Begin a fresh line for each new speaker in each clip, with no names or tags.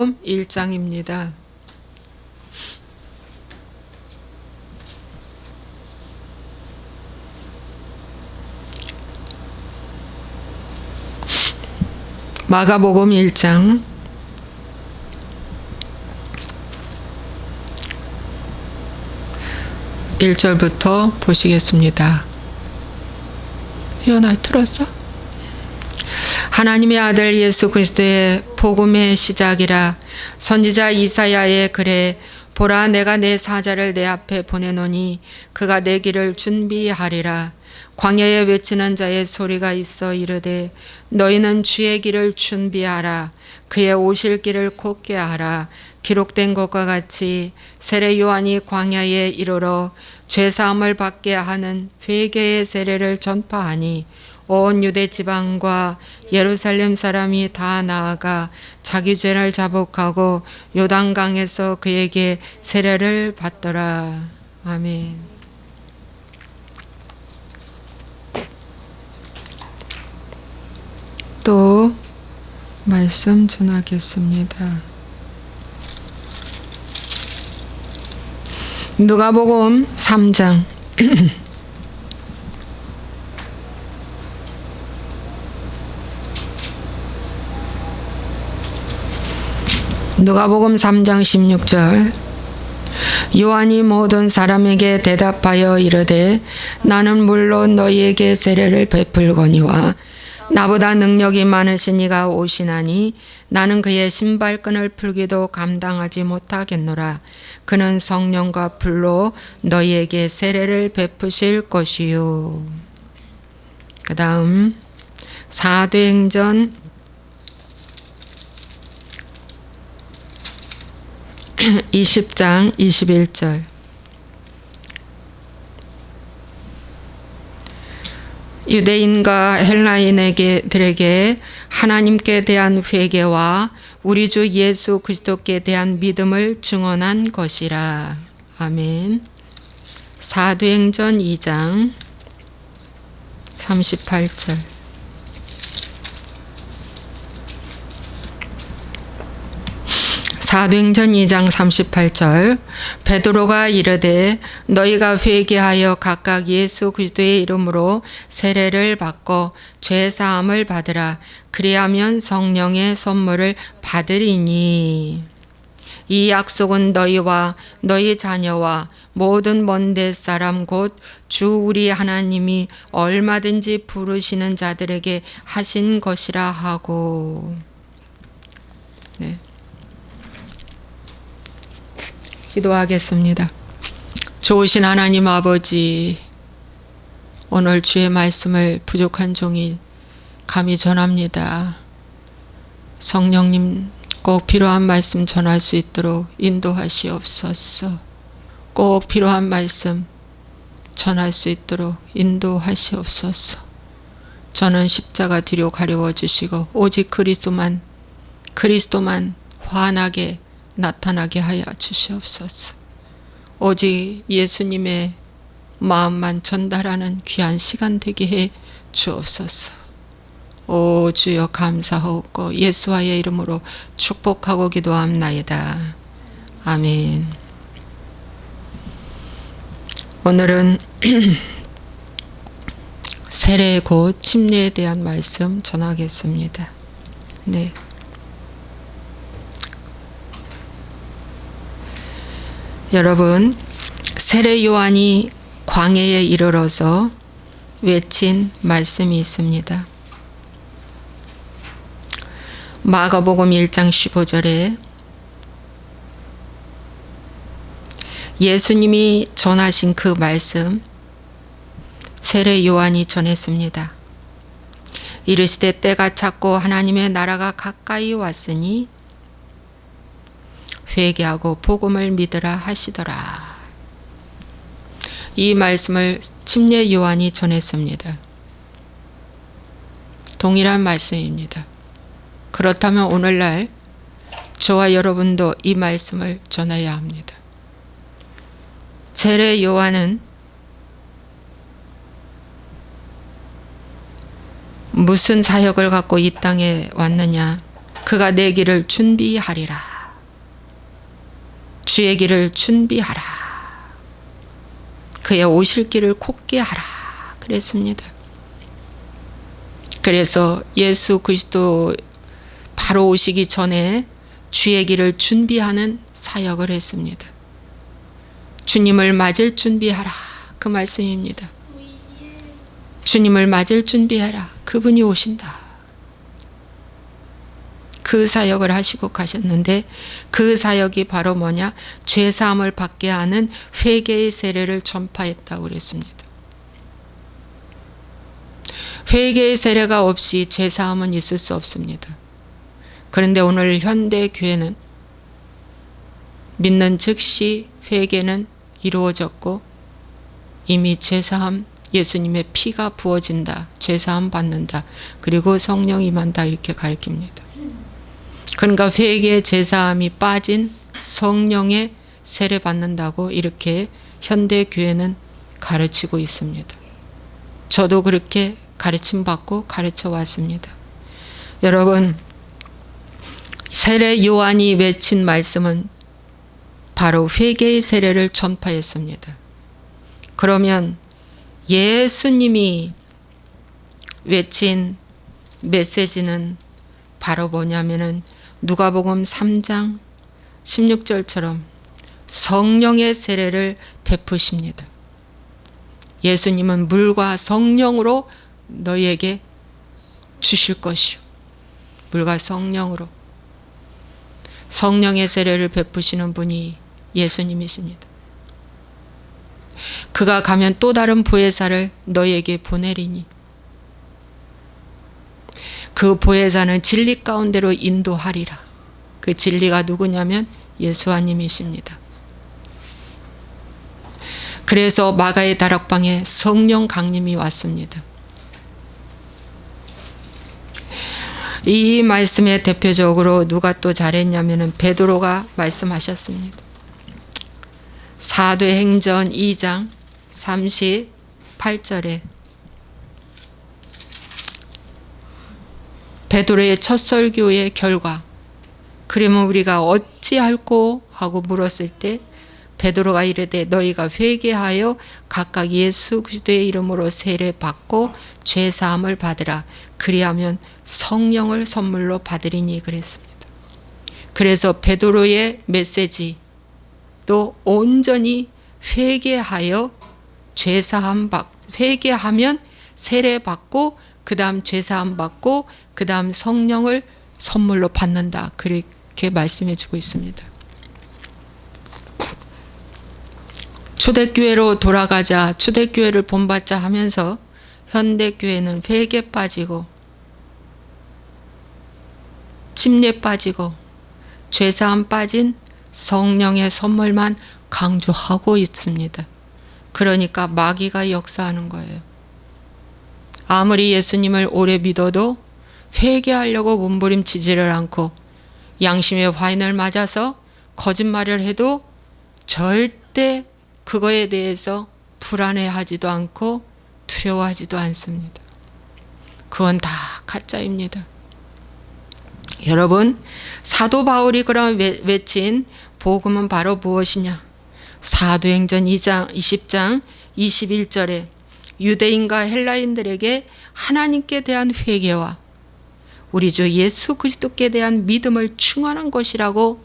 1장입니다. 마가복음 1장 1절부터 보시겠습니다. 희연아 틀었어? 하나님의 아들 예수 그리스도의 복음의 시작이라. 선지자 이사야의 글에 보라 내가 내 사자를 내 앞에 보내노니 그가 내 길을 준비하리라. 광야에 외치는 자의 소리가 있어 이르되 너희는 주의 길을 준비하라. 그의 오실 길을 곧게 하라. 기록된 것과 같이 세례 요한이 광야에 이르러 죄사함을 받게 하는 회개의 세례를 전파하니 온 유대 지방과 예루살렘 사람이 다 나아가 자기 죄를 자복하고 요단강에서 그에게 세례를 받더라. 아멘. 또 말씀 전하겠습니다. 누가복음 3장 누가복음 3장 16절. 요한이 모든 사람에게 대답하여 이르되 나는 물론 너희에게 세례를 베풀거니와 나보다 능력이 많으신 이가 오시나니 나는 그의 신발끈을 풀기도 감당하지 못하겠노라. 그는 성령과 불로 너희에게 세례를 베푸실 것이요. 그 다음 사도행전 20장 21절. 유대인과 헬라인들에게 하나님께 대한 회개와 우리 주 예수 그리스도께 대한 믿음을 증언한 것이라. 아멘. 사도행전 2장 38절. 사도행전 2장 38절. 베드로가 이르되 너희가 회개하여 각각 예수 그리스도의 이름으로 세례를 받고 죄 사함을 받으라. 그리하면 성령의 선물을 받으리니 이 약속은 너희와 너희 자녀와 모든 먼데 사람 곧 주 우리 하나님이 얼마든지 부르시는 자들에게 하신 것이라 하고. 네. 기도하겠습니다. 좋으신 하나님 아버지, 오늘 주의 말씀을 부족한 종이 감히 전합니다. 성령님 꼭 필요한 말씀 전할 수 있도록 인도하시옵소서. 꼭 필요한 말씀 전할 수 있도록 인도하시옵소서. 저는 십자가 뒤로 가려워 주시고 오직 그리스도만 환하게 나타나게 하여 주시옵소서. 오직 예수님의 마음만 전달하는 귀한 시간 되게 해 주옵소서. 오 주여 감사하옵고 예수와의 이름으로 축복하고 기도합나이다. 아멘. 오늘은 세례 곧 침례에 대한 말씀 전하겠습니다. 네. 여러분, 세례 요한이 광야에 이르러서 외친 말씀이 있습니다. 마가복음 1장 15절에 예수님이 전하신 그 말씀 세례 요한이 전했습니다. 이르시되 때가 찼고 하나님의 나라가 가까이 왔으니 회개하고 복음을 믿으라 하시더라. 이 말씀을 침례 요한이 전했습니다. 동일한 말씀입니다. 그렇다면 오늘날 저와 여러분도 이 말씀을 전해야 합니다. 세례 요한은 무슨 사역을 갖고 이 땅에 왔느냐? 그가 내 길을 준비하리라. 주의 길을 준비하라. 그의 오실 길을 곧게 하라 그랬습니다. 그래서 예수 그리스도 바로 오시기 전에 주의 길을 준비하는 사역을 했습니다. 주님을 맞을 준비하라 그 말씀입니다. 주님을 맞을 준비하라. 그분이 오신다. 그 사역을 하시고 가셨는데 그 사역이 바로 뭐냐? 죄사함을 받게 하는 회개의 세례를 전파했다고 그랬습니다. 회개의 세례가 없이 죄사함은 있을 수 없습니다. 그런데 오늘 현대 교회는 믿는 즉시 회개는 이루어졌고 이미 죄사함, 예수님의 피가 부어진다, 죄사함 받는다, 그리고 성령이 임한다 이렇게 가르칩니다. 그러니까 회개의 죄사함이 빠진 성령의 세례 받는다고 이렇게 현대 교회는 가르치고 있습니다. 저도 그렇게 가르침 받고 가르쳐 왔습니다. 여러분, 세례 요한이 외친 말씀은 바로 회개의 세례를 전파했습니다. 그러면 예수님이 외친 메시지는 바로 뭐냐면은 누가복음 3장 16절처럼 성령의 세례를 베푸십니다. 예수님은 물과 성령으로 너희에게 주실 것이요. 물과 성령으로. 성령의 세례를 베푸시는 분이 예수님이십니다. 그가 가면 또 다른 보혜사를 너희에게 보내리니 그 보혜사는 진리 가운데로 인도하리라. 그 진리가 누구냐면 예수님이십니다. 그래서 마가의 다락방에 성령 강림이 왔습니다. 이 말씀에 대표적으로 누가 또 잘했냐면 베드로가 말씀하셨습니다. 사도행전 2장 38절에 베드로의 첫 설교의 결과, 그러면 우리가 어찌할꼬 하고 물었을 때 베드로가 이르되 너희가 회개하여 각각 예수 그리스도의 이름으로 세례 받고 죄 사함을 받으라. 그리하면 성령을 선물로 받으리니 그랬습니다. 그래서 베드로의 메시지 또 온전히 회개하여 죄 사함 받 회개하면 세례 받고 그다음 죄 사함 받고 그다음 성령을 선물로 받는다. 그렇게 말씀해 주고 있습니다. 초대교회로 돌아가자, 초대교회를 본받자 하면서 현대교회는 회개 빠지고 침례 빠지고 죄사함 빠진 성령의 선물만 강조하고 있습니다. 그러니까 마귀가 역사하는 거예요. 아무리 예수님을 오래 믿어도 회개하려고 몸부림치지를 않고 양심의 화인을 맞아서 거짓말을 해도 절대 그거에 대해서 불안해하지도 않고 두려워하지도 않습니다. 그건 다 가짜입니다. 여러분, 사도 바울이 그럼 외친 복음은 바로 무엇이냐? 사도행전 2장 20장 21절에 유대인과 헬라인들에게 하나님께 대한 회개와 우리 주 예수 그리스도께 대한 믿음을 증언한 것이라고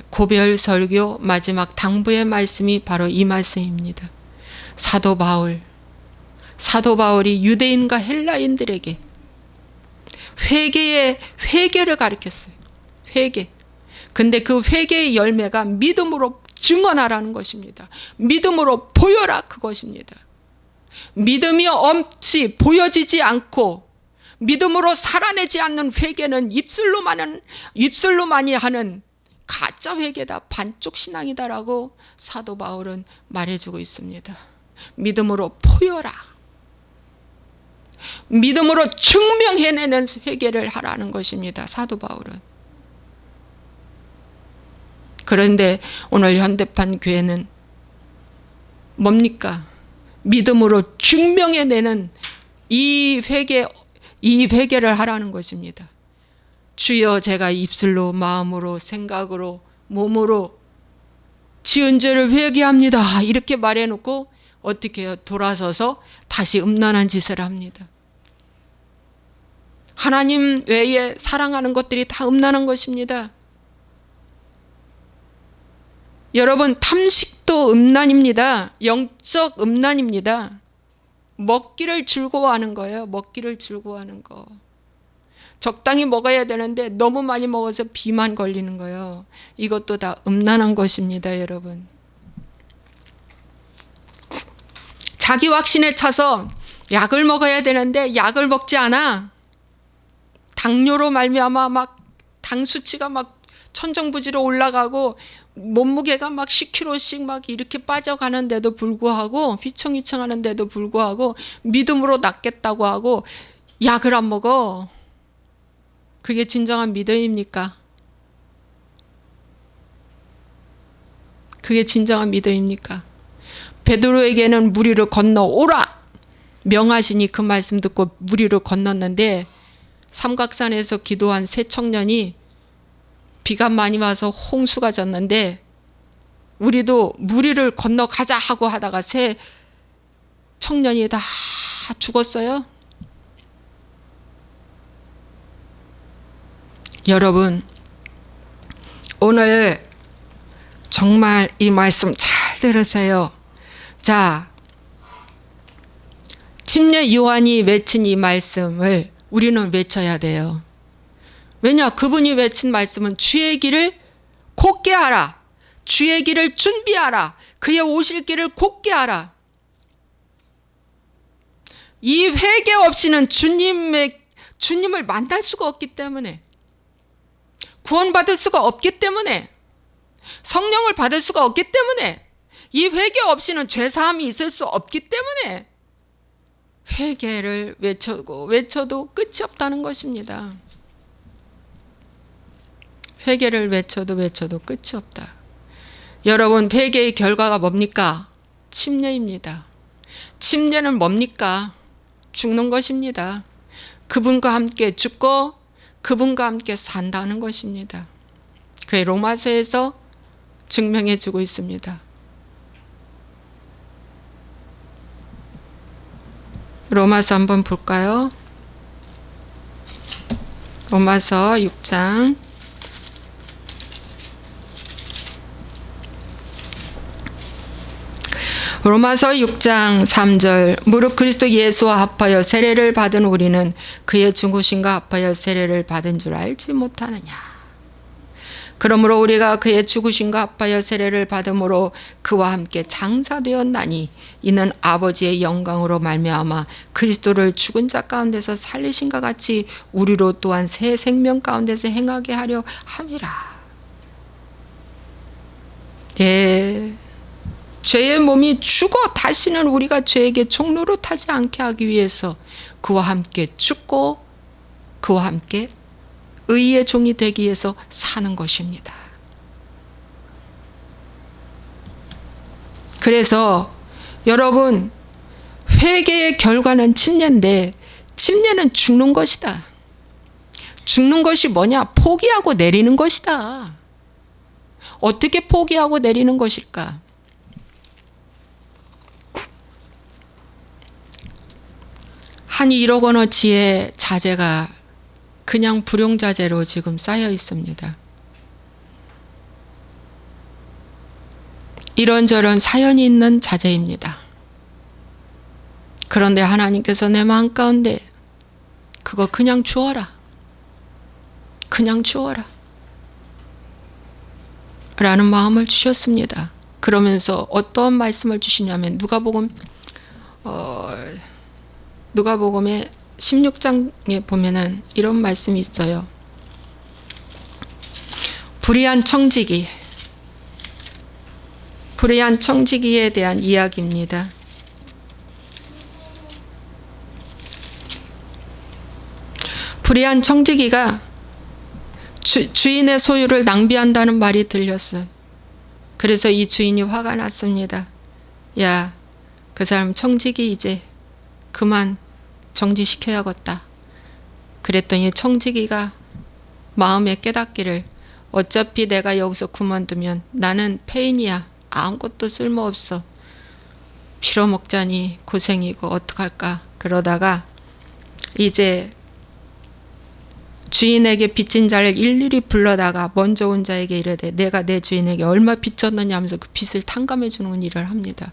고별 설교 마지막 당부의 말씀이 바로 이 말씀입니다. 사도 바울이 유대인과 헬라인들에게 회개를 가르쳤어요. 회개. 근데 그 회개의 열매가 믿음으로 증언하라는 것입니다. 믿음으로 보여라 그것입니다. 믿음이 없이 보여지지 않고 믿음으로 살아내지 않는 회개는 입술로만이 하는 가짜 회개다, 반쪽 신앙이다라고 사도 바울은 말해주고 있습니다. 믿음으로 보여라. 믿음으로 증명해내는 회개를 하라는 것입니다. 사도 바울은. 그런데 오늘 현대판 교회는 뭡니까? 믿음으로 증명해내는 이 회개를 하라는 것입니다. 주여 제가 입술로 마음으로 생각으로 몸으로 지은 죄를 회개합니다. 이렇게 말해놓고 어떻게 해요? 돌아서서 다시 음란한 짓을 합니다. 하나님 외에 사랑하는 것들이 다 음란한 것입니다. 여러분, 탐식도 음란입니다. 영적 음란입니다. 먹기를 즐거워하는 거예요. 먹기를 즐거워하는 거. 적당히 먹어야 되는데 너무 많이 먹어서 비만 걸리는 거예요. 이것도 다 음란한 것입니다, 여러분. 자기 확신에 차서 약을 먹어야 되는데 약을 먹지 않아. 당뇨로 말미암아 막 당 수치가 막 천정부지로 올라가고 몸무게가 막 10kg씩 막 이렇게 빠져가는데도 불구하고, 휘청휘청하는데도 불구하고 믿음으로 낫겠다고 하고 약을 안 먹어. 그게 진정한 믿음입니까? 그게 진정한 믿음입니까? 베드로에게는 무리를 건너오라 명하시니 그 말씀 듣고 무리를 건넜는데, 삼각산에서 기도한 세 청년이 비가 많이 와서 홍수가 졌는데 우리도 무리를 건너가자 하고 하다가 세 청년이 다 죽었어요. 여러분, 오늘 정말 이 말씀 잘 들으세요. 자, 침례 요한이 외친 이 말씀을 우리는 외쳐야 돼요. 왜냐? 그분이 외친 말씀은 주의 길을 곧게 하라. 주의 길을 준비하라. 그의 오실 길을 곧게 하라. 이 회개 없이는 주님을 만날 수가 없기 때문에, 구원받을 수가 없기 때문에, 성령을 받을 수가 없기 때문에, 이 회개 없이는 죄사함이 있을 수 없기 때문에 회개를 외쳐도 끝이 없다는 것입니다. 회개를 외쳐도 끝이 없다. 여러분, 회개의 결과가 뭡니까? 침례입니다. 침례는 뭡니까? 죽는 것입니다. 그분과 함께 죽고 그분과 함께 산다는 것입니다. 그게 로마서에서 증명해 주고 있습니다. 로마서 한번 볼까요? 로마서 6장 로마서 6장 3절 무릇 그리스도 예수와 합하여 세례를 받은 우리는 그의 죽으심과 합하여 세례를 받은 줄 알지 못하느냐. 그러므로 우리가 그의 죽으심과 합하여 세례를 받음으로 그와 함께 장사되었나니 이는 아버지의 영광으로 말미암아 그리스도를 죽은 자 가운데서 살리신과 같이 우리로 또한 새 생명 가운데서 행하게 하려 함이라. 예. 죄의 몸이 죽어 다시는 우리가 죄에게 종노릇하지 않게 하기 위해서 그와 함께 죽고 그와 함께 의의 종이 되기 위해서 사는 것입니다. 그래서 여러분, 회개의 결과는 침례인데 침례는 죽는 것이다. 죽는 것이 뭐냐? 포기하고 내리는 것이다. 어떻게 포기하고 내리는 것일까? 한 1억 원어치의 자재가 그냥 불용자재로 지금 쌓여 있습니다. 이런저런 사연이 있는 자재입니다. 그런데 하나님께서 내 마음 가운데 그거 그냥 주어라. 그냥 주어라. 라는 마음을 주셨습니다. 그러면서 어떤 말씀을 주시냐면 누가복음의 16장에 보면은 이런 말씀이 있어요. 불의한 청지기에 대한 이야기입니다. 불의한 청지기가 주인의 소유를 낭비한다는 말이 들렸어요. 그래서 이 주인이 화가 났습니다. 야, 그 사람 청지기 이제 그만 정지시켜야겠다. 그랬더니 청지기가 마음에 깨닫기를 어차피 내가 여기서 그만두면 나는 폐인이야. 아무것도 쓸모없어. 빌어먹자니 고생이고 어떡할까. 그러다가 이제 주인에게 빚진 자를 일일이 불러다가 먼저 온 자에게 이르되 내가 내 주인에게 얼마 빚졌느냐 하면서 그 빚을 탕감해 주는 일을 합니다.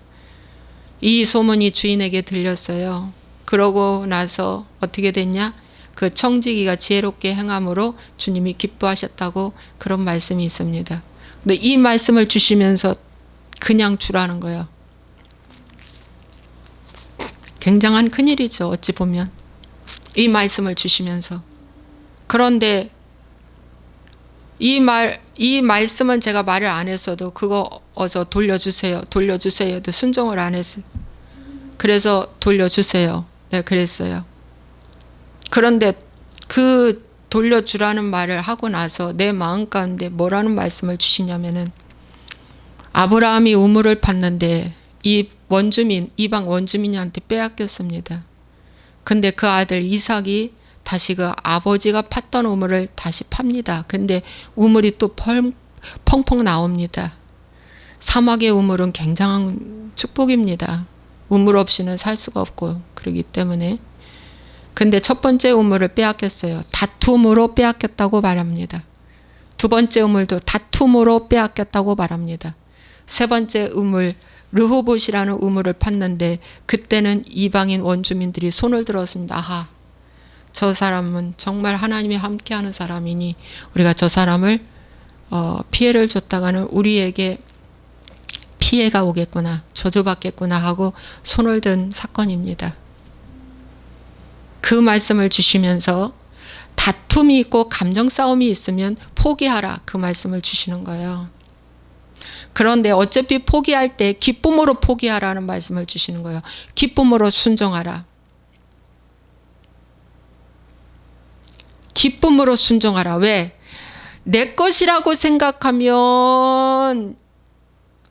이 소문이 주인에게 들렸어요. 그러고 나서 어떻게 됐냐? 그 청지기가 지혜롭게 행함으로 주님이 기뻐하셨다고 그런 말씀이 있습니다. 근데 이 말씀을 주시면서 그냥 주라는 거예요. 굉장한 큰일이죠. 어찌 보면. 이 말씀을 주시면서. 그런데 이 말씀은 제가 말을 안 했어도 그거 어서 돌려주세요. 돌려주세요도 순종을 안 했어요. 그래서 돌려주세요. 네, 그랬어요. 그런데 그 돌려주라는 말을 하고 나서 내 마음 가운데 뭐라는 말씀을 주시냐면은 아브라함이 우물을 팠는데 이 원주민, 이방 원주민한테 빼앗겼습니다. 근데 그 아들 이삭이 다시 그 아버지가 팠던 우물을 다시 팝니다. 근데 우물이 또 펑펑 나옵니다. 사막의 우물은 굉장한 축복입니다. 우물 없이는 살 수가 없고 그러기 때문에. 근데 첫 번째 우물을 빼앗겼어요. 다툼으로 빼앗겼다고 말합니다. 두 번째 우물도 다툼으로 빼앗겼다고 말합니다. 세 번째 우물, 르호봇이라는 우물을 팠는데 그때는 이방인 원주민들이 손을 들었습니다. 아하, 저 사람은 정말 하나님이 함께하는 사람이니 우리가 저 사람을 피해를 줬다가는 우리에게 피해가 오겠구나, 저주받겠구나 하고 손을 든 사건입니다. 그 말씀을 주시면서 다툼이 있고 감정 싸움이 있으면 포기하라, 그 말씀을 주시는 거예요. 그런데 어차피 포기할 때 기쁨으로 포기하라는 말씀을 주시는 거예요. 기쁨으로 순종하라. 기쁨으로 순종하라. 왜? 내 것이라고 생각하면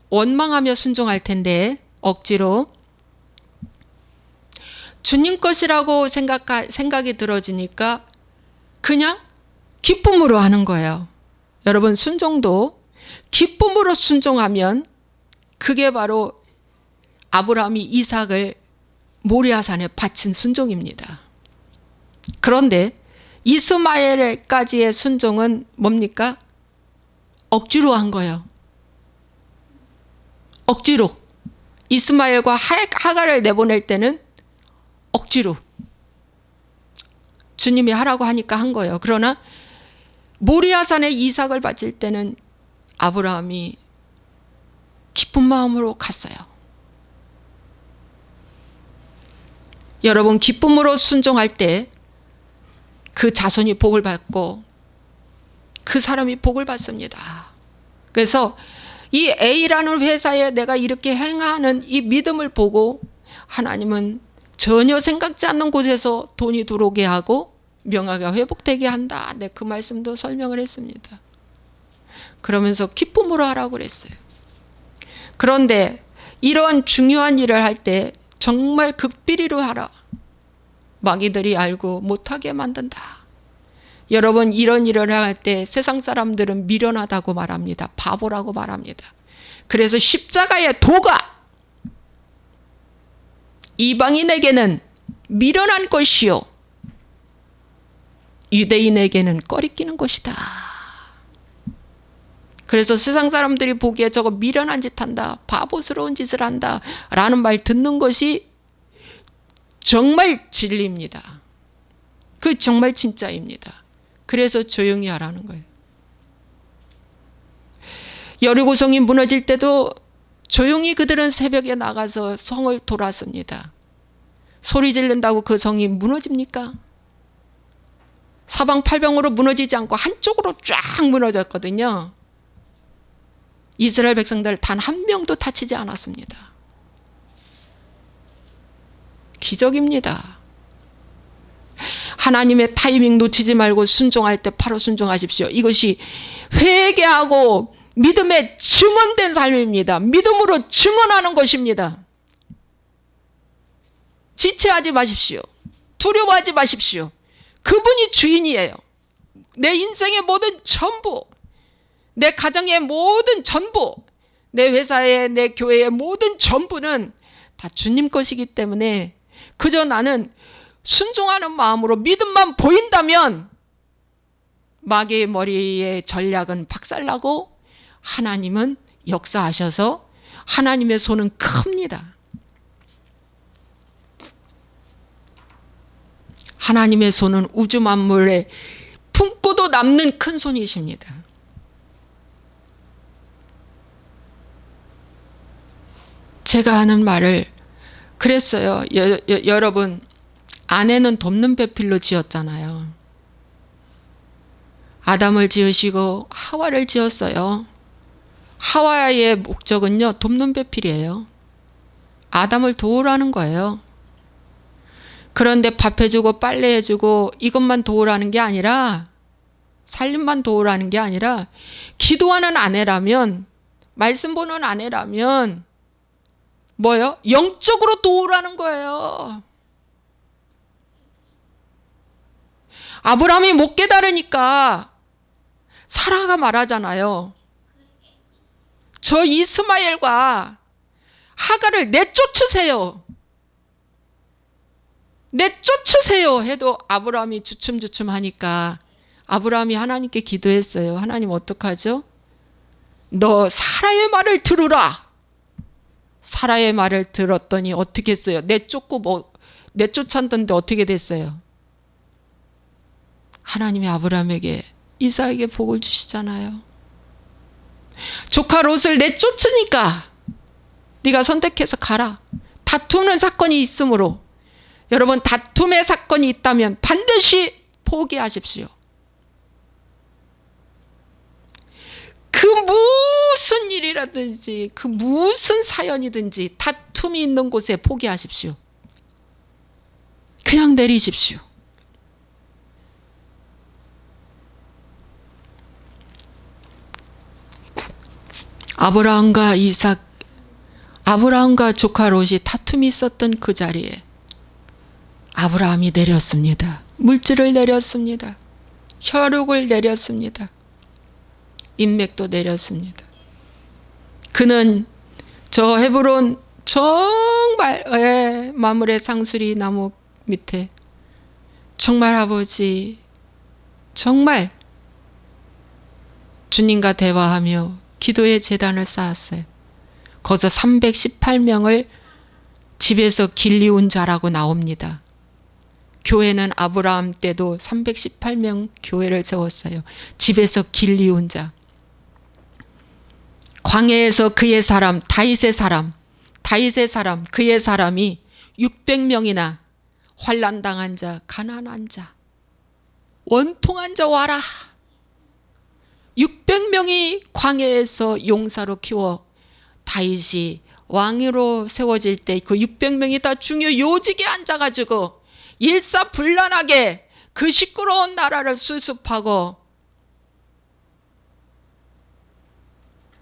원망하며 순종할 텐데 억지로. 주님 것이라고 생각이 들어지니까 그냥 기쁨으로 하는 거예요. 여러분, 순종도 기쁨으로 순종하면 그게 바로 아브라함이 이삭을 모리아산에 바친 순종입니다. 그런데 이스마엘까지의 순종은 뭡니까? 억지로 한 거예요. 억지로. 이스마엘과 하갈을 내보낼 때는 억지로. 주님이 하라고 하니까 한 거예요. 그러나 모리아산에 이삭을 바칠 때는 아브라함이 기쁜 마음으로 갔어요. 여러분, 기쁨으로 순종할 때 그 자손이 복을 받고 그 사람이 복을 받습니다. 그래서 이 A라는 회사에 내가 이렇게 행하는 이 믿음을 보고 하나님은 전혀 생각지 않는 곳에서 돈이 들어오게 하고 명예가 회복되게 한다. 네, 그 말씀도 설명을 했습니다. 그러면서 기쁨으로 하라고 그랬어요. 그런데 이런 중요한 일을 할 때 정말 극비리로 하라. 마귀들이 알고 못하게 만든다. 여러분, 이런 일을 할 때 세상 사람들은 미련하다고 말합니다. 바보라고 말합니다. 그래서 십자가의 도가 이방인에게는 미련한 것이요 유대인에게는 꺼리끼는 것이다. 그래서 세상 사람들이 보기에 저거 미련한 짓 한다, 바보스러운 짓을 한다 라는 말 듣는 것이 정말 진리입니다. 그 정말 진짜입니다. 그래서 조용히 하라는 거예요. 여리고성이 무너질 때도 조용히 그들은 새벽에 나가서 성을 돌았습니다. 소리 지른다고 그 성이 무너집니까? 사방팔방으로 무너지지 않고 한쪽으로 쫙 무너졌거든요. 이스라엘 백성들 단 한 명도 다치지 않았습니다. 기적입니다. 하나님의 타이밍 놓치지 말고 순종할 때 바로 순종하십시오. 이것이 회개하고 믿음의 증언된 삶입니다. 믿음으로 증언하는 것입니다. 지체하지 마십시오. 두려워하지 마십시오. 그분이 주인이에요. 내 인생의 모든 전부. 내 가정의 모든 전부, 내 회사의, 내 교회의 모든 전부는 다 주님 것이기 때문에 그저 나는 순종하는 마음으로 믿음만 보인다면 마귀의 머리의 전략은 박살나고 하나님은 역사하셔서 하나님의 손은 큽니다. 하나님의 손은 우주 만물에 품고도 남는 큰 손이십니다. 제가 하는 말을 그랬어요. 여러분, 아내는 돕는 배필로 지었잖아요. 아담을 지으시고 하와를 지었어요. 하와의 목적은요, 돕는 배필이에요. 아담을 도우라는 거예요. 그런데 밥해주고 빨래해주고 이것만 도우라는 게 아니라, 살림만 도우라는 게 아니라, 기도하는 아내라면, 말씀 보는 아내라면 뭐요? 영적으로 도우라는 거예요. 아브라함이 못 깨달으니까 사라가 말하잖아요. 저 이스마엘과 하갈을 내쫓으세요. 내쫓으세요 해도 아브라함이 주춤주춤 하니까 아브라함이 하나님께 기도했어요. 하나님 어떡하죠? 너 사라의 말을 들으라. 사라의 말을 들었더니 어떻게 했어요? 내쫓았던데 어떻게 됐어요? 하나님이 아브라함에게 이삭에게 복을 주시잖아요. 조카 롯을 내쫓으니까 네가 선택해서 가라. 다투는 사건이 있으므로, 여러분, 다툼의 사건이 있다면 반드시 포기하십시오. 그 무슨 일이라든지 그 무슨 사연이든지 다툼이 있는 곳에 포기하십시오. 그냥 내리십시오. 아브라함과 조카 롯이 다툼이 있었던 그 자리에 아브라함이 내렸습니다. 물질을 내렸습니다. 혈육을 내렸습니다. 인맥도 내렸습니다. 그는 저 헤브론 정말 마물의 상수리 나무 밑에 정말 아버지, 정말 주님과 대화하며 기도의 제단을 쌓았어요. 거기서 318명을 집에서 길리운 자라고 나옵니다. 교회는 아브라함 때도 318명 교회를 세웠어요. 집에서 길리운 자. 광야에서 그의 사람, 다윗의 사람, 그의 사람이 600명이나 환난당한 자, 가난한 자, 원통한 자 와라. 600명이 광야에서 용사로 키워 다윗이 왕으로 세워질 때 그 600명이 다 중요 요직에 앉아가지고 일사불란하게 그 시끄러운 나라를 수습하고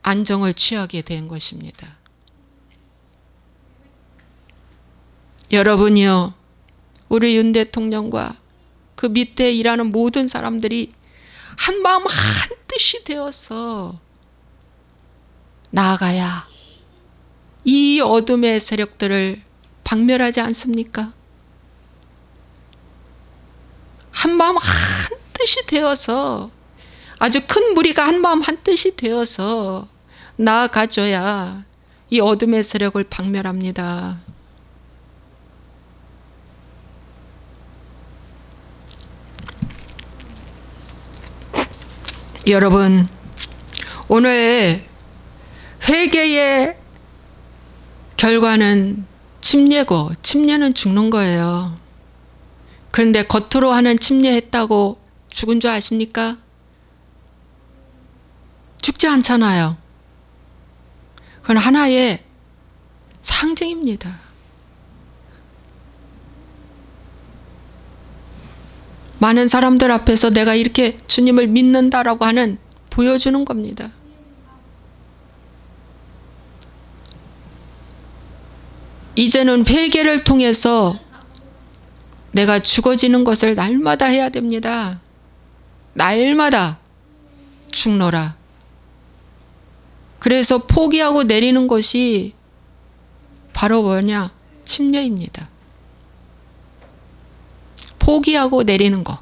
안정을 취하게 된 것입니다. 여러분이요, 우리 윤 대통령과 그 밑에 일하는 모든 사람들이 한마음 한뜻이 되어서 나아가야 이 어둠의 세력들을 박멸하지 않습니까? 한마음 한뜻이 되어서, 아주 큰 무리가 한마음 한뜻이 되어서 나아가줘야 이 어둠의 세력을 박멸합니다. 여러분, 오늘 회개의 결과는 침례고, 침례는 죽는 거예요. 그런데 겉으로 하는 침례했다고 죽은 줄 아십니까? 죽지 않잖아요. 그건 하나의 상징입니다. 많은 사람들 앞에서 내가 이렇게 주님을 믿는다라고 하는 보여주는 겁니다. 이제는 회개를 통해서 내가 죽어지는 것을 날마다 해야 됩니다. 날마다 죽노라. 그래서 포기하고 내리는 것이 바로 뭐냐? 침례입니다. 포기하고 내리는 거.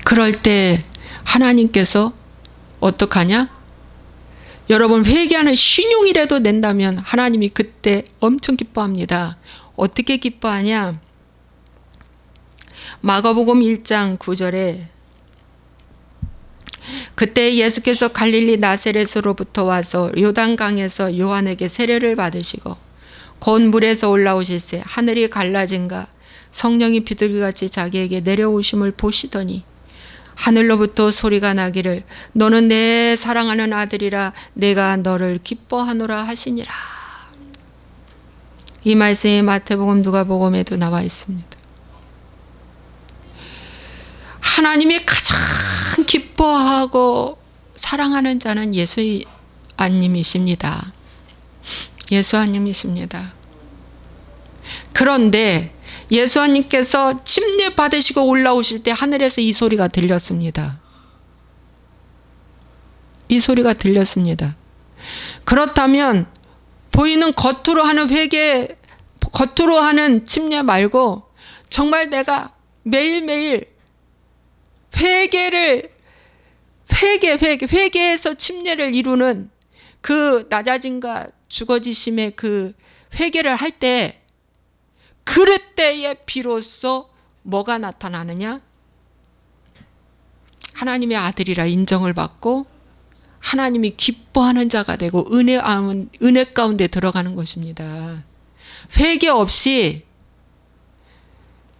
그럴 때 하나님께서 어떡하냐? 여러분 회개하는 신용이라도 낸다면 하나님이 그때 엄청 기뻐합니다. 어떻게 기뻐하냐? 마가복음 1장 9절에 그때 예수께서 갈릴리 나사렛으로부터 와서 요단강에서 요한에게 세례를 받으시고 곧 물에서 올라오실새 하늘이 갈라진가 성령이 비둘기같이 자기에게 내려오심을 보시더니 하늘로부터 소리가 나기를 너는 내 사랑하는 아들이라 내가 너를 기뻐하노라 하시니라. 이 말씀이 마태복음 누가복음에도 나와 있습니다. 하나님이 가장 기뻐하고 사랑하는 자는 예수님이십니다. 예수님이십니다. 그런데 예수님께서 침례 받으시고 올라오실 때 하늘에서 이 소리가 들렸습니다. 이 소리가 들렸습니다. 그렇다면 보이는 겉으로 하는 회개, 겉으로 하는 침례 말고 정말 내가 매일매일 회개해서 침례를 이루는 그 낮아짐과 죽어지심의 그 회개를 할 때 그때에 비로소 뭐가 나타나느냐? 하나님의 아들이라 인정을 받고 하나님이 기뻐하는 자가 되고 은혜 가운데 들어가는 것입니다. 회개 없이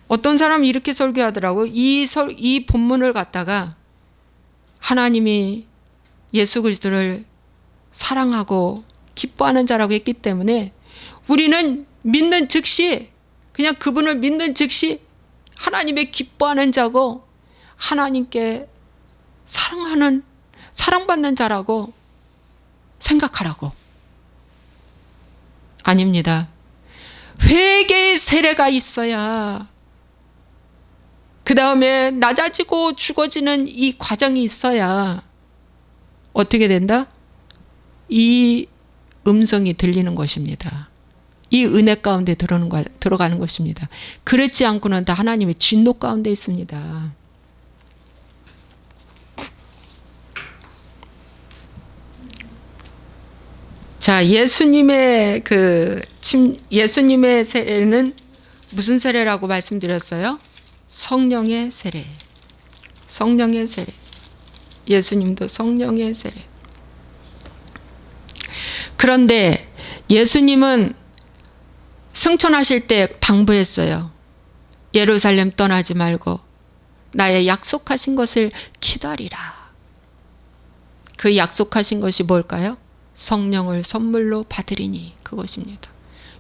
어떤 사람이 이렇게 설교하더라고요. 이 본문을 갖다가 하나님이 예수 그리스도를 사랑하고 기뻐하는 자라고 했기 때문에 우리는 믿는 즉시 그냥 그분을 믿는 즉시 하나님의 기뻐하는 자고 하나님께 사랑받는 자라고 생각하라고. 아닙니다. 회개의 세례가 있어야 그 다음에 낮아지고 죽어지는 이 과정이 있어야 어떻게 된다? 이 음성이 들리는 것입니다. 이 은혜 가운데 들어가는 것입니다. 그렇지 않고는 다 하나님의 진노 가운데 있습니다. 자, 예수님의 세례는 무슨 세례라고 말씀드렸어요? 성령의 세례. 성령의 세례. 예수님도 성령의 세례. 그런데 예수님은 승천하실 때 당부했어요. 예루살렘 떠나지 말고 나의 약속하신 것을 기다리라. 그 약속하신 것이 뭘까요? 성령을 선물로 받으리니 그것입니다.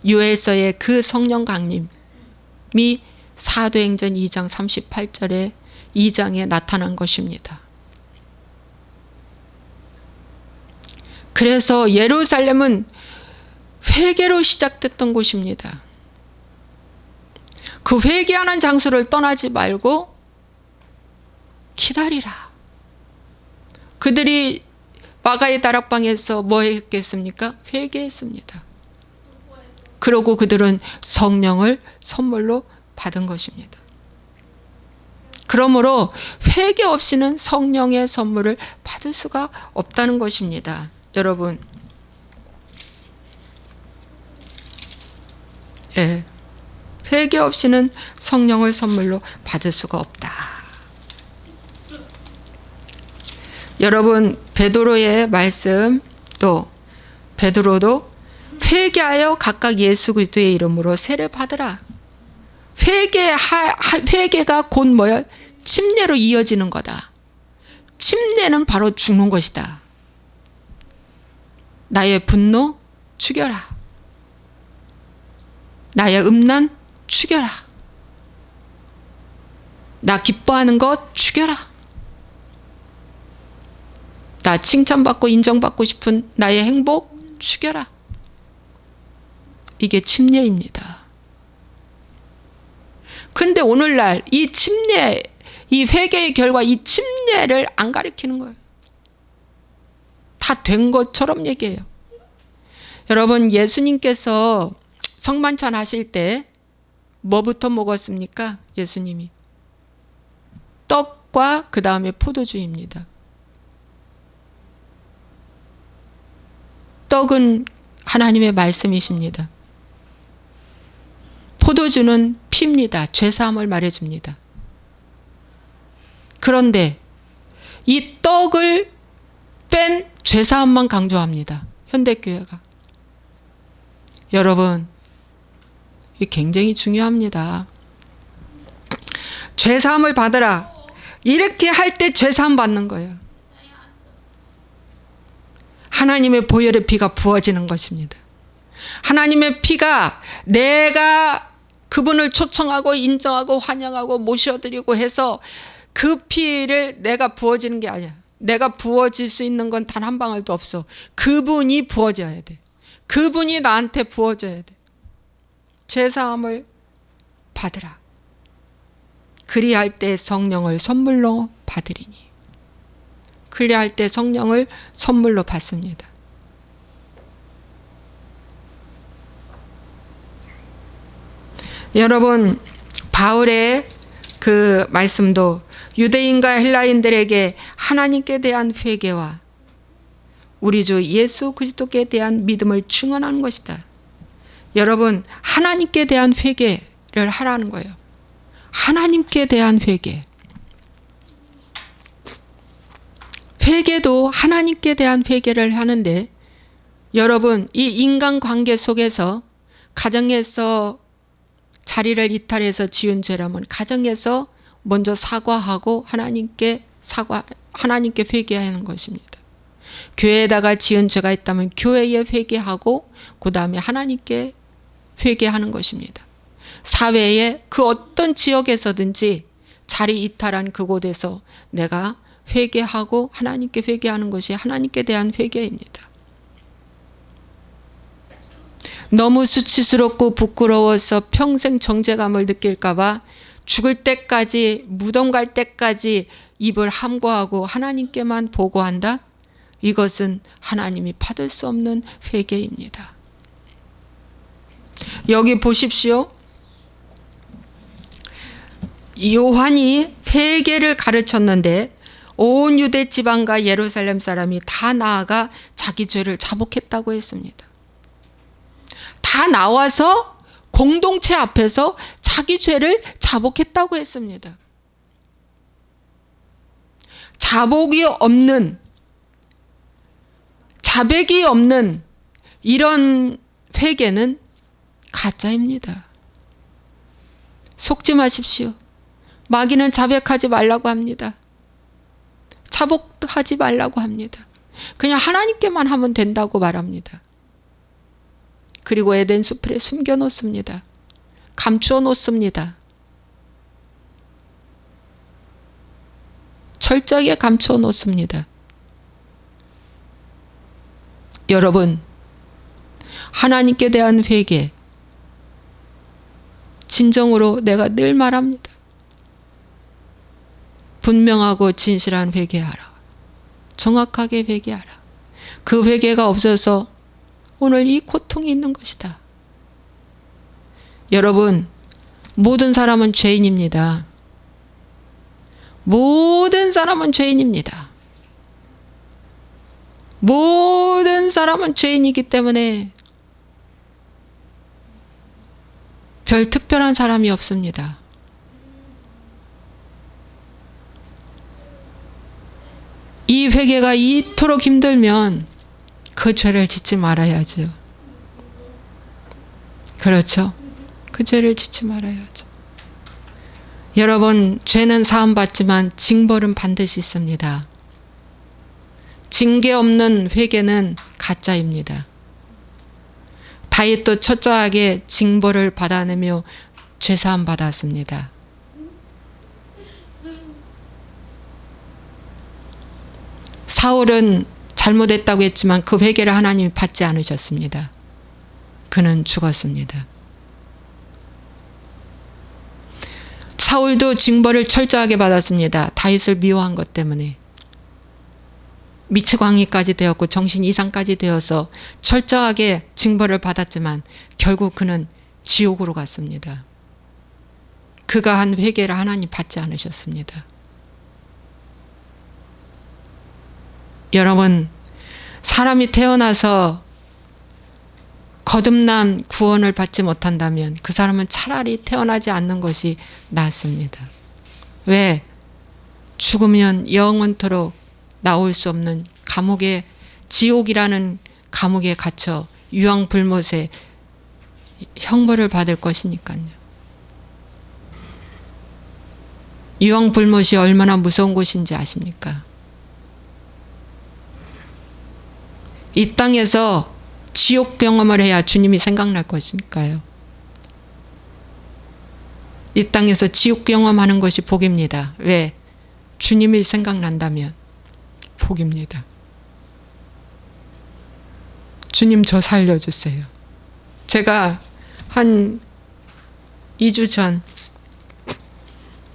요엘서의 그 성령 강림이 사도행전 2장 38절에 2장에 나타난 것입니다. 그래서 예루살렘은 회개로 시작됐던 곳입니다. 그 회개하는 장소를 떠나지 말고 기다리라. 그들이 마가의 다락방에서 뭐 했겠습니까? 회개했습니다. 그러고 그들은 성령을 선물로 받은 것입니다. 그러므로 회개 없이는 성령의 선물을 받을 수가 없다는 것입니다. 여러분, 회개 없이는 성령을 선물로 받을 수가 없다. 여러분, 베드로의 말씀, 또 베드로도 회개하여 각각 예수 그리스도의 이름으로 세례 받으라. 회개가 곧 뭐야? 침례로 이어지는 거다. 침례는 바로 죽는 것이다. 나의 분노 죽여라. 나의 음란 죽여라. 나 기뻐하는 것 죽여라. 나 칭찬받고 인정받고 싶은 나의 행복 죽여라. 이게 침례입니다. 근데 오늘날 이 침례, 이 회개의 결과, 이 침례를 안 가리키는 거예요. 다 된 것처럼 얘기해요. 여러분, 예수님께서 성만찬 하실 때 뭐부터 먹었습니까? 예수님이 떡과 그 다음에 포도주입니다. 떡은 하나님의 말씀이십니다. 포도주는 피입니다. 죄사함을 말해줍니다. 그런데 이 떡을 뺀 죄사함만 강조합니다. 현대교회가. 여러분, 이게 굉장히 중요합니다. 죄사함을 받으라. 이렇게 할 때 죄사함 받는 거예요. 하나님의 보혈의 피가 부어지는 것입니다. 하나님의 피가 내가 그분을 초청하고 인정하고 환영하고 모셔드리고 해서 그 피를 내가 부어지는 게 아니야. 내가 부어질 수 있는 건 단 한 방울도 없어. 그분이 부어져야 돼. 그분이 나한테 부어져야 돼. 죄사함을 받으라. 그리할 때 성령을 선물로 받으리니. 그리할 때 성령을 선물로 받습니다. 여러분, 바울의 그 말씀도 유대인과 헬라인들에게 하나님께 대한 회개와 우리 주 예수 그리스도께 대한 믿음을 증언하는 것이다. 여러분, 하나님께 대한 회개를 하라는 거예요. 하나님께 대한 회개. 회개도 하나님께 대한 회개를 하는데, 여러분, 이 인간관계 속에서 가정에서 자리를 이탈해서 지은 죄라면 가정에서 먼저 사과하고 하나님께 회개하는 것입니다. 교회에다가 지은 죄가 있다면 교회에 회개하고 그 다음에 하나님께 회개하는 것입니다. 사회에 그 어떤 지역에서든지 자리 이탈한 그곳에서 내가 회개하고 하나님께 회개하는 것이 하나님께 대한 회개입니다. 너무 수치스럽고 부끄러워서 평생 정죄감을 느낄까 봐 죽을 때까지, 무덤 갈 때까지 입을 함구하고 하나님께만 보고한다? 이것은 하나님이 받을 수 없는 회개입니다. 여기 보십시오. 요한이 회개를 가르쳤는데 온 유대 지방과 예루살렘 사람이 다 나아가 자기 죄를 자복했다고 했습니다. 다 나와서 공동체 앞에서 자기 죄를 자복했다고 했습니다. 자백이 없는 이런 회개는 가짜입니다. 속지 마십시오. 마귀는 자백하지 말라고 합니다. 자복하지 말라고 합니다. 그냥 하나님께만 하면 된다고 말합니다. 그리고 에덴 숲에 숨겨 놓습니다. 감추어 놓습니다. 철저하게 감추어 놓습니다. 여러분, 하나님께 대한 회개, 진정으로 내가 늘 말합니다. 분명하고 진실한 회개하라. 정확하게 회개하라. 그 회개가 없어서 오늘 이 고통이 있는 것이다. 여러분, 모든 사람은 죄인입니다. 모든 사람은 죄인입니다. 모든 사람은 죄인이기 때문에 별 특별한 사람이 없습니다. 이 회개가 이토록 힘들면 그 죄를 짓지 말아야죠. 그렇죠? 그 죄를 짓지 말아야죠. 여러분, 죄는 사함받지만 징벌은 반드시 있습니다. 징계 없는 회개는 가짜입니다. 다윗도 철저하게 징벌을 받아내며 죄사함 받았습니다. 사울은 잘못했다고 했지만 그 회개를 하나님이 받지 않으셨습니다. 그는 죽었습니다. 사울도 징벌을 철저하게 받았습니다. 다윗을 미워한 것 때문에. 미치광이까지 되었고 정신 이상까지 되어서 철저하게 징벌을 받았지만 결국 그는 지옥으로 갔습니다. 그가 한 회개를 하나님 받지 않으셨습니다. 여러분, 사람이 태어나서 거듭남 구원을 받지 못한다면 그 사람은 차라리 태어나지 않는 것이 낫습니다. 왜? 죽으면 영원토록 나올 수 없는 감옥에, 지옥이라는 감옥에 갇혀 유황불못에 형벌을 받을 것이니까요. 유황불못이 얼마나 무서운 곳인지 아십니까? 이 땅에서 지옥 경험을 해야 주님이 생각날 것이니까요. 이 땅에서 지옥 경험하는 것이 복입니다. 왜? 주님이 생각난다면 복입니다. 주님, 저 살려주세요. 제가 한 2주 전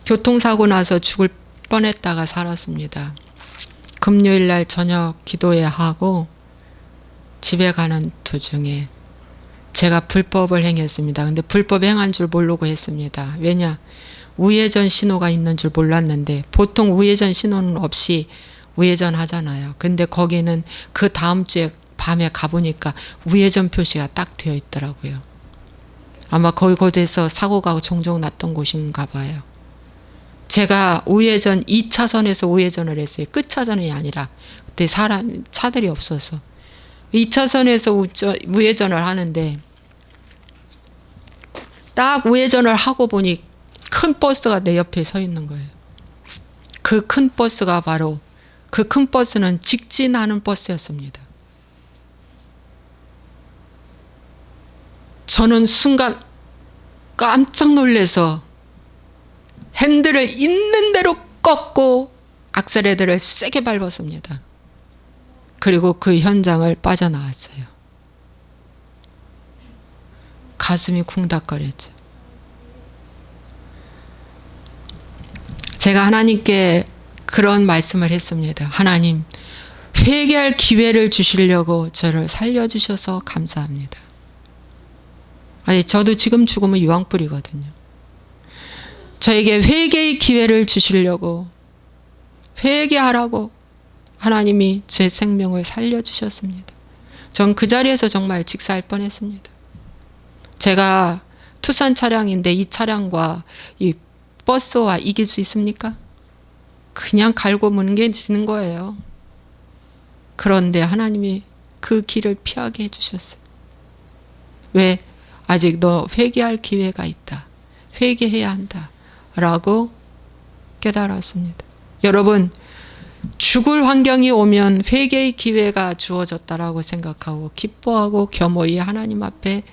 교통사고 나서 죽을 뻔했다가 살았습니다. 금요일 날 저녁 기도회 하고 집에 가는 도중에 제가 불법을 행했습니다. 근데 불법 행한 줄 모르고 했습니다. 왜냐? 우회전 신호가 있는 줄 몰랐는데 보통 우회전 신호는 없이 우회전 하잖아요. 근데 거기는 그 다음 주에 밤에 가보니까 우회전 표시가 딱 되어 있더라고요. 아마 거기 곳에서 사고가 종종 났던 곳인가 봐요. 제가 우회전 2차선에서 우회전을 했어요. 끝차선이 아니라. 그때 차들이 없어서 2차선에서 우회전을 하는데 딱 우회전을 하고 보니 큰 버스가 내 옆에 서 있는 거예요. 그 큰 버스가 바로, 그 큰 버스는 직진하는 버스였습니다. 저는 순간 깜짝 놀라서 핸들을 있는 대로 꺾고 악셀레터를 세게 밟았습니다. 그리고 그 현장을 빠져나왔어요. 가슴이 쿵닥거렸죠. 제가 하나님께 그런 말씀을 했습니다. 하나님, 회개할 기회를 주시려고 저를 살려주셔서 감사합니다. 아니, 저도 지금 죽으면 유황불이거든요. 저에게 회개의 기회를 주시려고, 회개하라고 하나님이 제 생명을 살려주셨습니다. 전 그 자리에서 정말 직사할 뻔했습니다. 제가 투싼 차량인데 이 차량과 이 버스와 이길 수 있습니까? 그냥 갈고 뭉개지는 거예요. 그런데 하나님이 그 길을 피하게 해주셨어요. 왜? 아직 너 회개할 기회가 있다. 회개해야 한다. 라고 깨달았습니다. 여러분, 죽을 환경이 오면 회개의 기회가 주어졌다라고 생각하고 기뻐하고 겸허히 하나님 앞에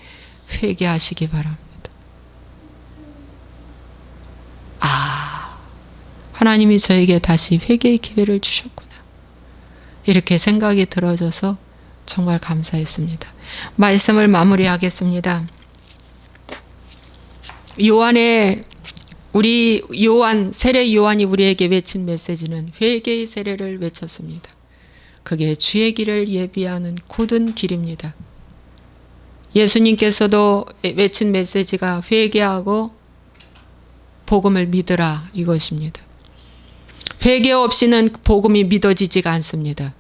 회개하시기 바랍니다. 하나님이 저에게 다시 회개의 기회를 주셨구나. 이렇게 생각이 들어져서 정말 감사했습니다. 말씀을 마무리하겠습니다. 세례 요한이 우리에게 외친 메시지는 회개의 세례를 외쳤습니다. 그게 주의 길을 예비하는 곧은 길입니다. 예수님께서도 외친 메시지가 회개하고 복음을 믿으라, 이것입니다. 회개 없이는 복음이 믿어지지가 않습니다.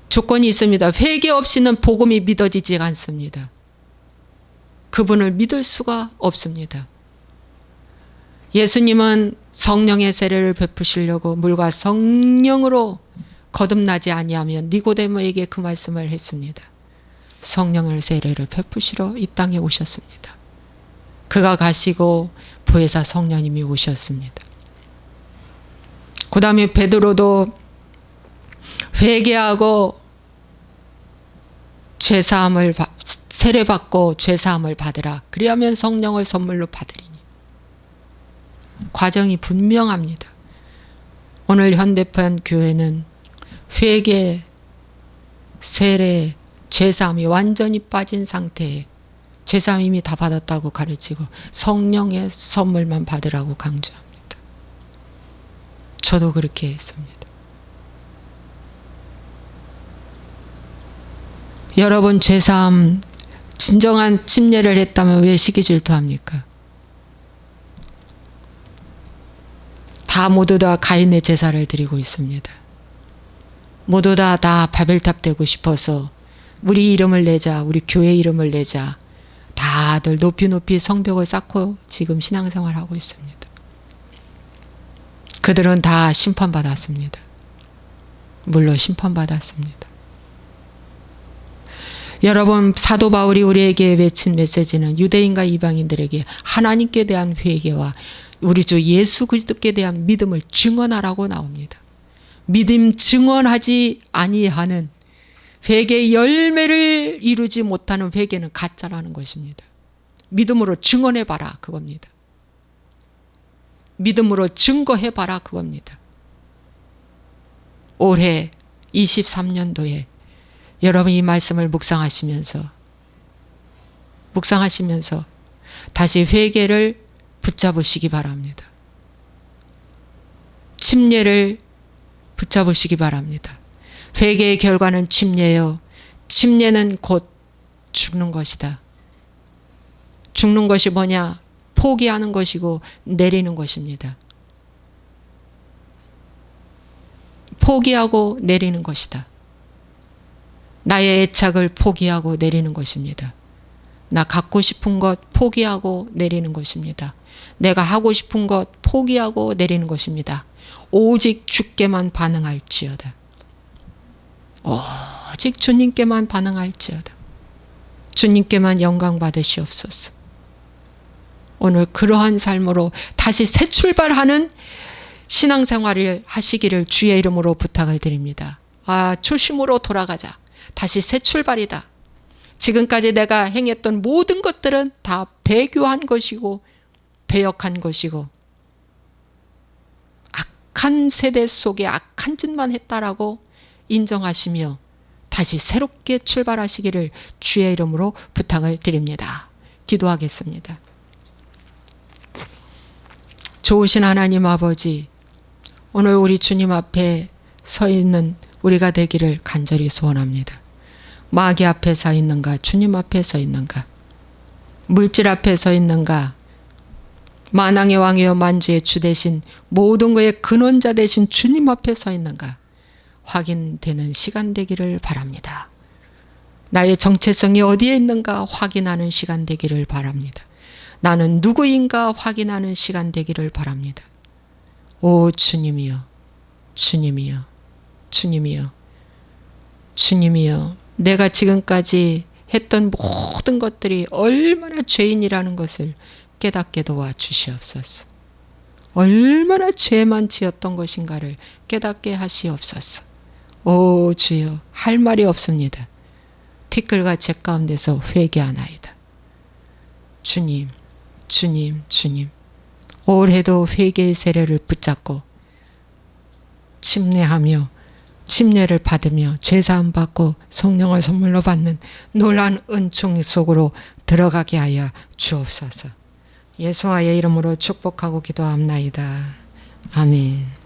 조건이 있습니다. 회개 없이는 복음이 믿어지지가 않습니다. 그분을 믿을 수가 없습니다. 예수님은 성령의 세례를 베푸시려고 물과 성령으로 거듭나지 아니하면 니고데모에게 그 말씀을 했습니다. 성령을 세례를 베푸시러 이 땅에 오셨습니다. 그가 가시고 보혜사 성령님이 오셨습니다. 그 다음에 베드로도 회개하고 세례받고 죄사함을 받으라. 그리하면 성령을 선물로 받으리니. 과정이 분명합니다. 오늘 현대판 교회는 회개, 세례, 죄사함이 완전히 빠진 상태에 제사함 이미 다 받았다고 가르치고 성령의 선물만 받으라고 강조합니다. 저도 그렇게 했습니다. 여러분, 제사함 진정한 침례를 했다면 왜 시기질투합니까? 모두 다 가인의 제사를 드리고 있습니다. 모두 다 바벨탑 되고 싶어서 우리 이름을 내자, 우리 교회 이름을 내자, 다들 높이 성벽을 쌓고 지금 신앙생활하고 있습니다. 그들은 다 심판받았습니다. 물론 심판받았습니다. 여러분, 사도 바울이 우리에게 외친 메시지는 유대인과 이방인들에게 하나님께 대한 회개와 우리 주 예수 그리스도께 대한 믿음을 증언하라고 나옵니다. 믿음 증언하지 아니하는 회개의 열매를 이루지 못하는 회개는 가짜라는 것입니다. 믿음으로 증언해봐라 그겁니다. 믿음으로 증거해봐라 그겁니다. 올해 23년도에 여러분 이 말씀을 묵상하시면서 다시 회개를 붙잡으시기 바랍니다. 침례를 붙잡으시기 바랍니다. 회개의 결과는 침례요. 침례는 곧 죽는 것이다. 죽는 것이 뭐냐? 포기하는 것이고 내리는 것입니다. 포기하고 내리는 것이다. 나의 애착을 포기하고 내리는 것입니다. 나 갖고 싶은 것 포기하고 내리는 것입니다. 내가 하고 싶은 것 포기하고 내리는 것입니다. 오직 주께만 반응할지어다. 오직 주님께만 반응할지어다. 주님께만 영광 받으시옵소서. 오늘 그러한 삶으로 다시 새 출발하는 신앙생활을 하시기를 주의 이름으로 부탁을 드립니다. 초심으로 돌아가자. 다시 새 출발이다. 지금까지 내가 행했던 모든 것들은 다 배교한 것이고 배역한 것이고 악한 세대 속에 악한 짓만 했다라고 인정하시며 다시 새롭게 출발하시기를 주의 이름으로 부탁을 드립니다. 기도하겠습니다. 좋으신 하나님 아버지, 오늘 우리 주님 앞에 서 있는 우리가 되기를 간절히 소원합니다. 마귀 앞에 서 있는가? 주님 앞에 서 있는가? 물질 앞에 서 있는가? 만왕의 왕이여 만주의 주 되신 모든 것의 근원자 되신 주님 앞에 서 있는가? 확인되는 시간 되기를 바랍니다. 나의 정체성이 어디에 있는가 확인하는 시간 되기를 바랍니다. 나는 누구인가 확인하는 시간 되기를 바랍니다. 오 주님이여, 주님이여, 주님이여, 주님이여, 내가 지금까지 했던 모든 것들이 얼마나 죄인이라는 것을 깨닫게 도와주시옵소서. 얼마나 죄만 지었던 것인가를 깨닫게 하시옵소서. 오 주여, 할 말이 없습니다. 티끌과 재 가운데서 회개하나이다. 주님, 주님, 주님, 올해도 회개의 세례를 붙잡고 침례하며 침례를 받으며 죄사함 받고 성령을 선물로 받는 놀라운 은총 속으로 들어가게 하여 주옵소서. 예수와의 이름으로 축복하고 기도합나이다. 아멘.